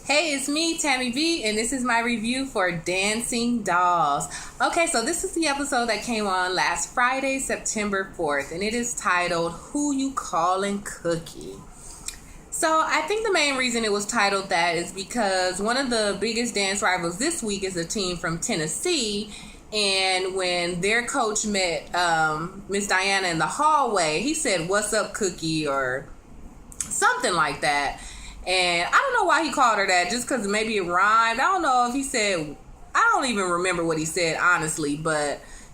Hey, it's me, Tammy V, and this is my review for Dancing Dolls. Okay, so this is the episode that came on last Friday, September 4th, and it is titled, Who You Callin' Cookie? So I think the main reason it was titled that is because one of the biggest dance rivals this week is a team from Tennessee, and when their coach met Miss Diana in the hallway, he said, "What's up, Cookie?" or something like that. And I don't know why he called her that, just because maybe it rhymed. I don't know if he said, I don't even remember what he said, honestly.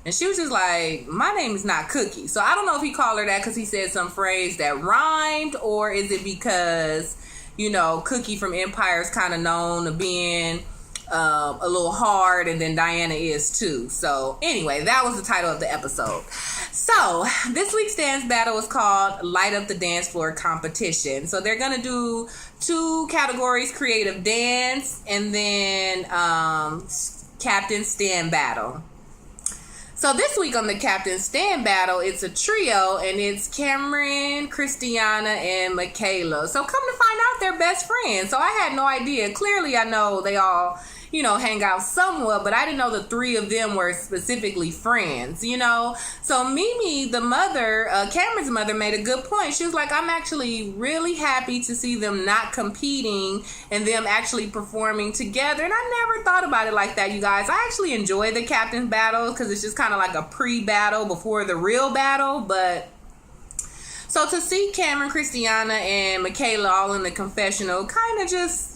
And she was just like, my name is not Cookie. So I don't know if he called her that because he said some phrase that rhymed, or is it because, Cookie from Empire is kind of known to being a little hard, and then Diana is too. So anyway, that was the title of the episode. So this week's dance battle is called Light Up the Dance Floor Competition. So they're going to do 2 categories, creative dance and then captain stand battle. So this week on the captain stand battle, it's a trio, and it's Cameron, Christiana, and Michaela. So come to find out, they're best friends. So I had no idea. Clearly, I know they all, hang out somewhat, but I didn't know the 3 of them were specifically friends, So Mimi, the mother, Cameron's mother, made a good point. She was like, I'm actually really happy to see them not competing and them actually performing together. And I never thought about it like that, you guys. I actually enjoy the captain's battle because it's just kind of like a pre-battle before the real battle. But so to see Cameron, Christiana, and Michaela all in the confessional, kind of just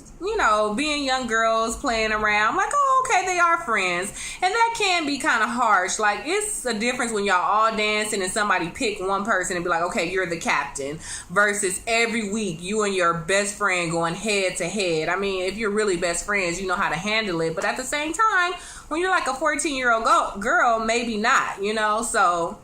being young girls playing around. I'm like, oh, okay, they are friends. And that can be kind of harsh. Like, it's a difference when y'all all dancing and somebody pick one person and be like, okay, you're the captain, versus every week you and your best friend going head to head. I mean, if you're really best friends, you know how to handle it. But at the same time, when you're like a 14-year-old girl, maybe not, So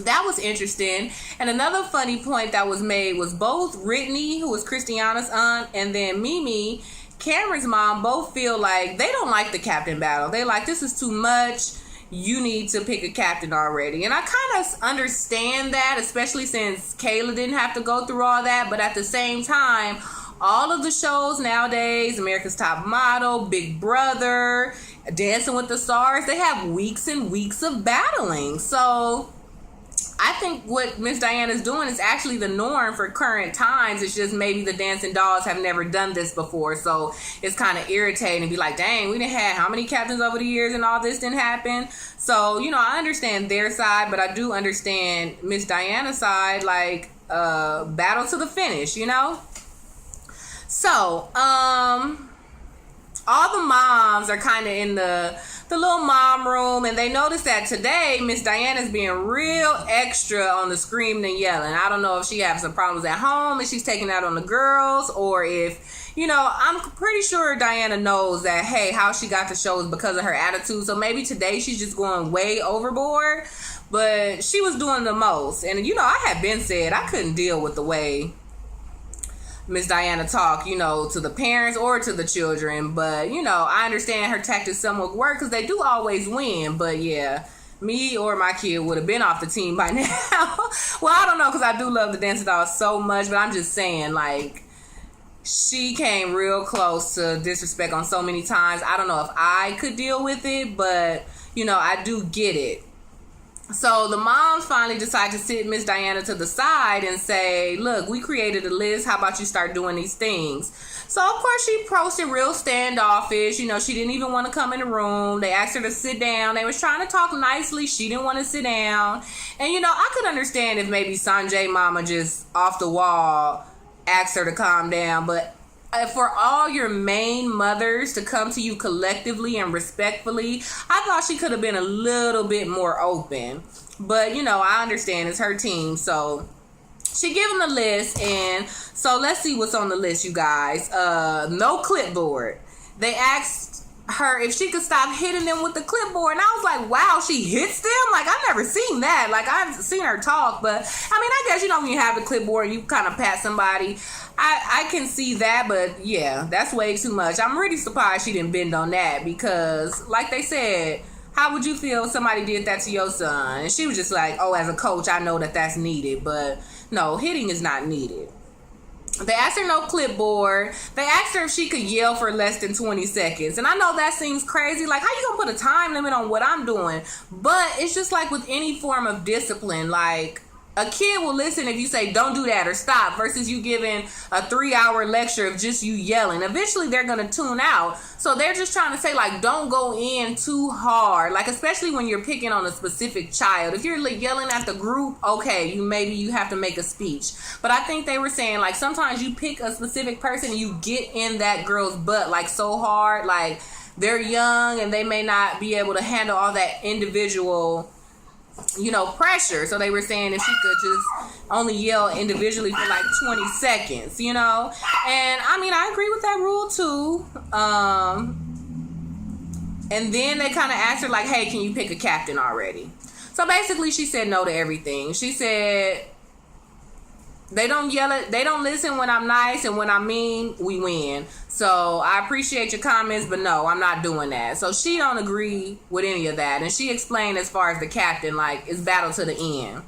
that was interesting. And another funny point that was made was both Brittany, who was Christiana's aunt, and then Mimi, Cameron's mom, both feel like they don't like the captain battle. They like, this is too much. You need to pick a captain already. And I kind of understand that, especially since Kayla didn't have to go through all that. But at the same time, all of the shows nowadays, America's Top Model, Big Brother, Dancing with the Stars, they have weeks and weeks of battling. So I think what Miss Diana's doing is actually the norm for current times. It's just maybe the dancing dolls have never done this before. So it's kind of irritating to be like, dang, we done had how many captains over the years and all this didn't happen. So, I understand their side, but I do understand Miss Diana's side, like battle to the finish, So, all the moms are kind of in the little mom room, and they noticed that today Miss Diana's being real extra on the screaming and yelling. I don't know if she has some problems at home and she's taking out on the girls, or if, I'm pretty sure Diana knows that, hey, how she got the show is because of her attitude. So maybe today she's just going way overboard, but she was doing the most. And, I had been said I couldn't deal with the way Miss Diana talk, to the parents or to the children. But, I understand her tactics somewhat work because they do always win. But, yeah, me or my kid would have been off the team by now. Well, I don't know, because I do love the dancing dolls so much. But I'm just saying, like, she came real close to disrespect on so many times. I don't know if I could deal with it, but, I do get it. So the moms finally decide to sit Miss Diana to the side and say, look, we created a list. How about you start doing these things? So, of course, she posted real standoffish. She didn't even want to come in the room. They asked her to sit down. They was trying to talk nicely. She didn't want to sit down. And, I could understand if maybe Sanjay mama just off the wall asked her to calm down. But for all your main mothers to come to you collectively and respectfully, I thought she could have been a little bit more open. But, I understand it's her team. So she gave them the list. And so let's see what's on the list, you guys. No clipboard. They asked her if she could stop hitting them with the clipboard. And I was like, wow, she hits them? Like, I've never seen that. Like, I've seen her talk. But, I guess, when you have the clipboard, you kind of pat somebody. I can see that, but yeah, that's way too much. I'm really surprised she didn't bend on that because, like they said, how would you feel if somebody did that to your son? And she was just like, oh, as a coach, I know that that's needed. But no, hitting is not needed. They asked her no clipboard. They asked her if she could yell for less than 20 seconds. And I know that seems crazy. Like, how you gonna put a time limit on what I'm doing? But it's just like with any form of discipline. Like, a kid will listen if you say don't do that or stop, versus you giving a 3-hour lecture of just you yelling. Eventually they're going to tune out. So they're just trying to say, like, don't go in too hard. Like, especially when you're picking on a specific child. If you're yelling at the group, okay, maybe you have to make a speech. But I think they were saying, like, sometimes you pick a specific person and you get in that girl's butt, like, so hard. Like, they're young and they may not be able to handle all that individual, pressure. So they were saying if she could just only yell individually for like 20 seconds, And I mean, I agree with that rule too. And then they kind of asked her like, hey, can you pick a captain already? So basically she said no to everything. She said, they don't listen when I'm nice, and when I'm mean, we win. So I appreciate your comments, but no, I'm not doing that. So she don't agree with any of that. And she explained as far as the captain, like, it's battle to the end.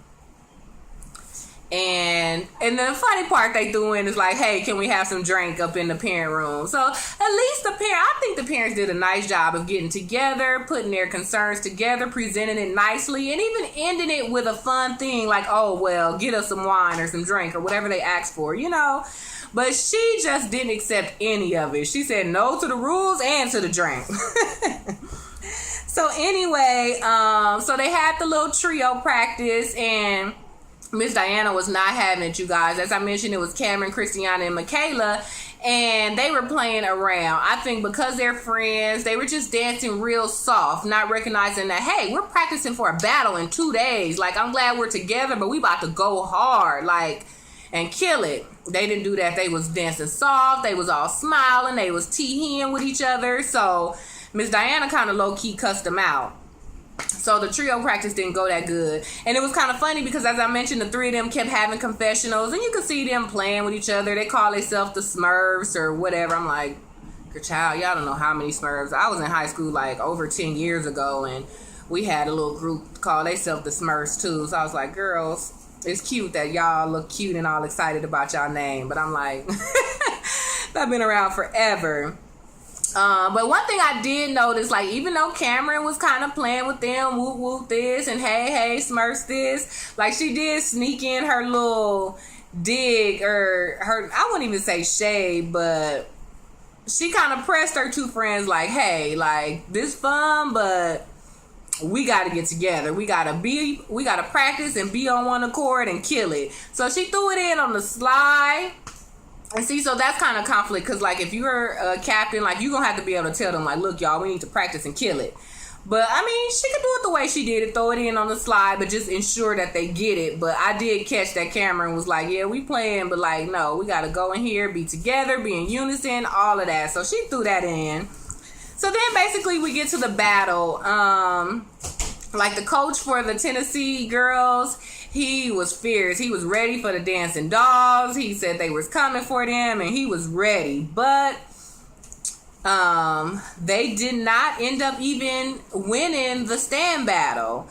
And the funny part they threw in is like, hey, can we have some drink up in the parent room? So at least I think the parents did a nice job of getting together, putting their concerns together, presenting it nicely, and even ending it with a fun thing like, oh, well, get us some wine or some drink or whatever they asked for, But she just didn't accept any of it. She said no to the rules and to the drink. So anyway, so they had the little trio practice, and Miss Diana was not having it, you guys. As I mentioned, it was Cameron, Christiana, and Michaela, and they were playing around. I think because they're friends, they were just dancing real soft, not recognizing that, hey, we're practicing for a battle in 2 days. Like, I'm glad we're together, but we about to go hard, like, and kill it. They didn't do that. They was dancing soft. They was all smiling. They was tee-heeing with each other. So Miss Diana kind of low-key cussed them out. So the trio practice didn't go that good. And it was kind of funny because, as I mentioned, the three of them kept having confessionals. And you could see them playing with each other. They call themselves the Smurfs or whatever. I'm like, good child, y'all don't know how many Smurfs. I was in high school like over 10 years ago. And we had a little group called themselves the Smurfs too. So I was like, girls, it's cute that y'all look cute and all excited about y'all name. But I'm like, I've been around forever. But one thing I did notice, like, even though Cameron was kind of playing with them, whoop whoop this and hey Smurfs this, like, she did sneak in her little dig, or her, I wouldn't even say shade, but she kind of pressed her two friends like, hey, like, this fun, but we got to get together. We got to practice and be on one accord and kill it. So she threw it in on the slide. And see, so that's kind of conflict, because, like, if you're a captain, like, you're going to have to be able to tell them, like, look, y'all, we need to practice and kill it. But, I mean, she could do it the way she did it, throw it in on the slide, but just ensure that they get it. But I did catch that Cameron was like, yeah, we playing, but, like, no, we got to go in here, be together, be in unison, all of that. So she threw that in. So then, basically, we get to the battle. Like, the coach for the Tennessee girls, he was fierce. He was ready for the dancing dolls. He said they was coming for them, and he was ready. But they did not end up even winning the stand battle.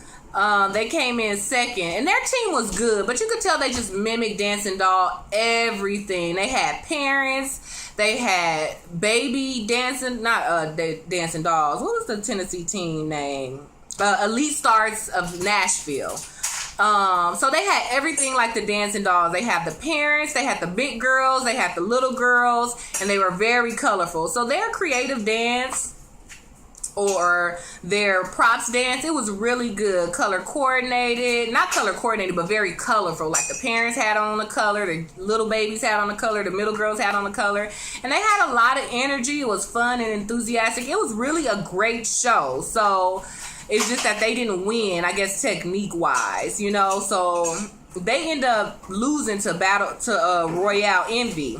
They came in second, and their team was good, but you could tell they just mimicked dancing doll everything. They had parents. They had baby dancing, not dancing dolls. What was the Tennessee team name? Elite Stars of Nashville. So they had everything like the dancing dolls. They had the parents, they had the big girls, they had the little girls, and they were very colorful. So their creative dance or their props dance, it was really good. Color coordinated, not color coordinated, but very colorful. Like, the parents had on the color, the little babies had on the color, the middle girls had on the color, and they had a lot of energy. It was fun and enthusiastic. It was really a great show. So it's just that they didn't win, I guess, technique-wise, So they end up losing to Royale Envy.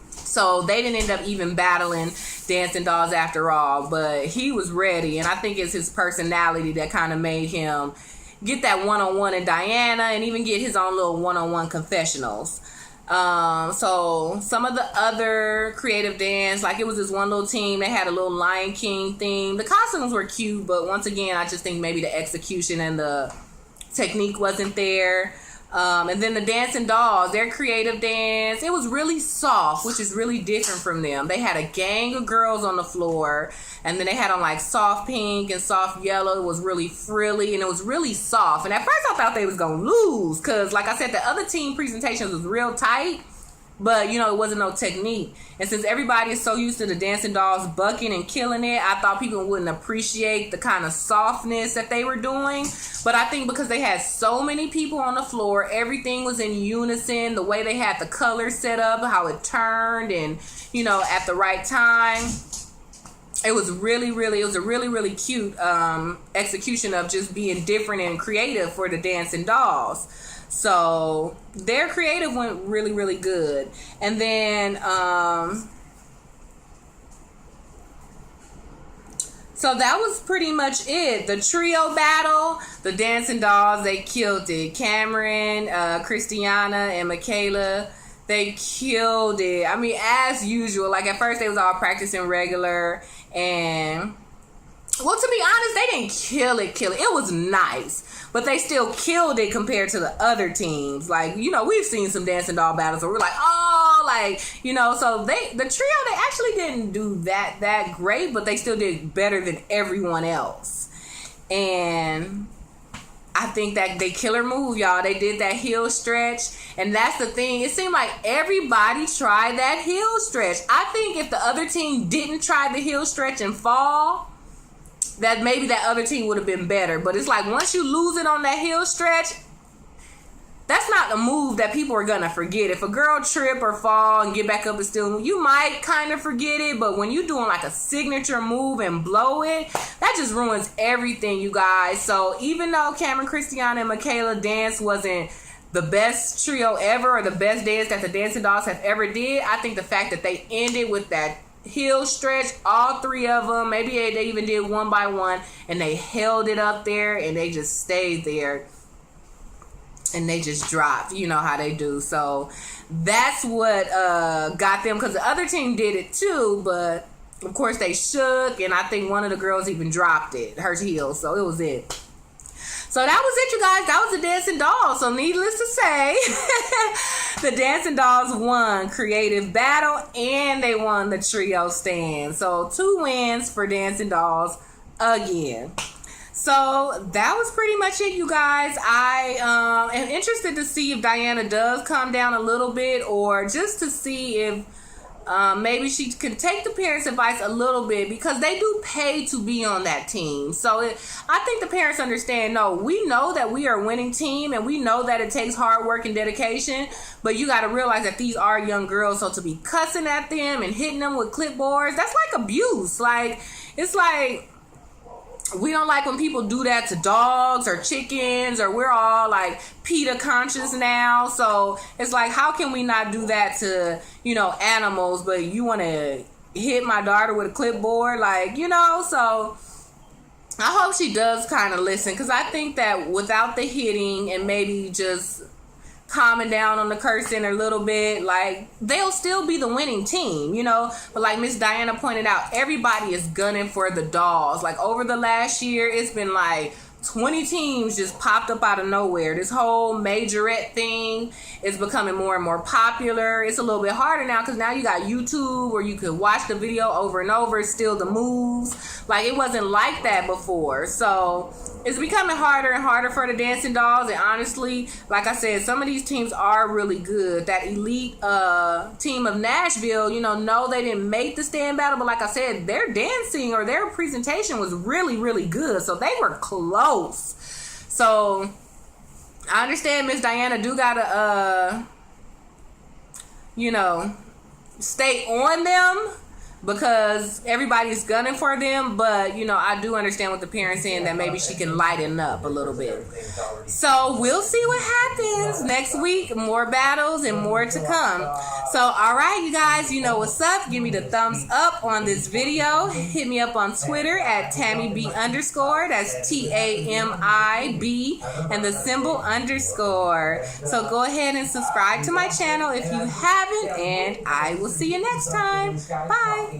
So they didn't end up even battling Dancing Dolls after all. But he was ready, and I think it's his personality that kind of made him get that one-on-one in Diana and even get his own little one-on-one confessionals. So some of the other creative dance, like, it was this one little team, they had a little Lion King theme. The costumes were cute, but once again, I just think maybe the execution and the technique wasn't there. And then the Dancing Dolls, their creative dance, it was really soft, which is really different from them. They had a gang of girls on the floor, and then they had on like soft pink and soft yellow. It was really frilly, and it was really soft. And at first I thought they was going to lose because, like I said, the other team presentations was real tight. But, you know, it wasn't no technique. And since everybody is so used to the Dancing Dolls bucking and killing it, I thought people wouldn't appreciate the kind of softness that they were doing. But I think because they had so many people on the floor, everything was in unison, the way they had the colors set up, how it turned, and, you know, at the right time. It was really, really cute execution of just being different and creative for the Dancing Dolls. So their creative went really good. And then so that was pretty much it. The trio battle, the Dancing Dolls, they killed it. Cameron, Christiana, and Michaela, they killed it. I mean, as usual. Like at first they was all practicing regular, and well, to be honest, they didn't kill it. It was nice, but they still killed it compared to the other teams. Like, you know, we've seen some Dancing Doll battles where we're like, oh, like, you know, so the trio, they actually didn't do that great, but they still did better than everyone else. And I think that they killer move, y'all. They did that heel stretch, and that's the thing. It seemed like everybody tried that heel stretch. I think if the other team didn't try the heel stretch and fall, that maybe that other team would have been better. But it's like once you lose it on that heel stretch, that's not a move that people are gonna forget. If a girl trip or fall and get back up and still, you might kind of forget it. But when you're doing like a signature move and blow it, that just ruins everything, you guys. So even though Cameron, Christiana, and Michaela dance wasn't the best trio ever or the best dance that the Dancing Dolls have ever did, I think the fact that they ended with that heel stretch, all three of them, maybe they even did one by one, and they held it up there and they just stayed there and they just dropped. You know how they do. So that's what got them, because the other team did it too, but of course they shook, and I think one of the girls even dropped it, her heel. So it was it. So that was it, you guys. That was the Dancing Dolls. So needless to say, the Dancing Dolls won creative battle and they won the trio stand. So 2 wins for Dancing Dolls again. So that was pretty much it, you guys. I am interested to see if Diana does calm down a little bit, or just to see if maybe she can take the parents' advice a little bit, because they do pay to be on that team. So I think the parents understand, no, we know that we are a winning team, and we know that it takes hard work and dedication, but you got to realize that these are young girls. So to be cussing at them and hitting them with clipboards, that's like abuse. Like, it's like, we don't like when people do that to dogs or chickens, or we're all like PETA conscious now. So it's like, how can we not do that to, you know, animals, but you want to hit my daughter with a clipboard? Like, you know, so I hope she does kind of listen, because I think that without the hitting and maybe just calming down on the cursing a little bit, like, they'll still be the winning team, you know. But like Miss Diana pointed out, everybody is gunning for the dolls. Like, over the last year, it's been like 20 teams just popped up out of nowhere. This whole majorette thing is becoming more and more popular. It's a little bit harder now, because now you got YouTube where you could watch the video over and over, still the moves. Like, it wasn't like that before. So it's becoming harder and harder for the Dancing Dolls. And honestly, like I said, some of these teams are really good. That elite team of Nashville, you know, no, they didn't make the stand battle, but like I said, their dancing or their presentation was really good. So they were close. So I understand Miss Diana do gotta you know, stay on them, because everybody's gunning for them. But, you know, I do understand what the parents saying, that maybe she can lighten up a little bit. So we'll see what happens next week. More battles and more to come. So, all right, you guys, you know what's up. Give me the thumbs up on this video. Hit me up on Twitter at TammyB_. That's TAMIB and the symbol _. So go ahead and subscribe to my channel if you haven't, and I will see you next time. Bye.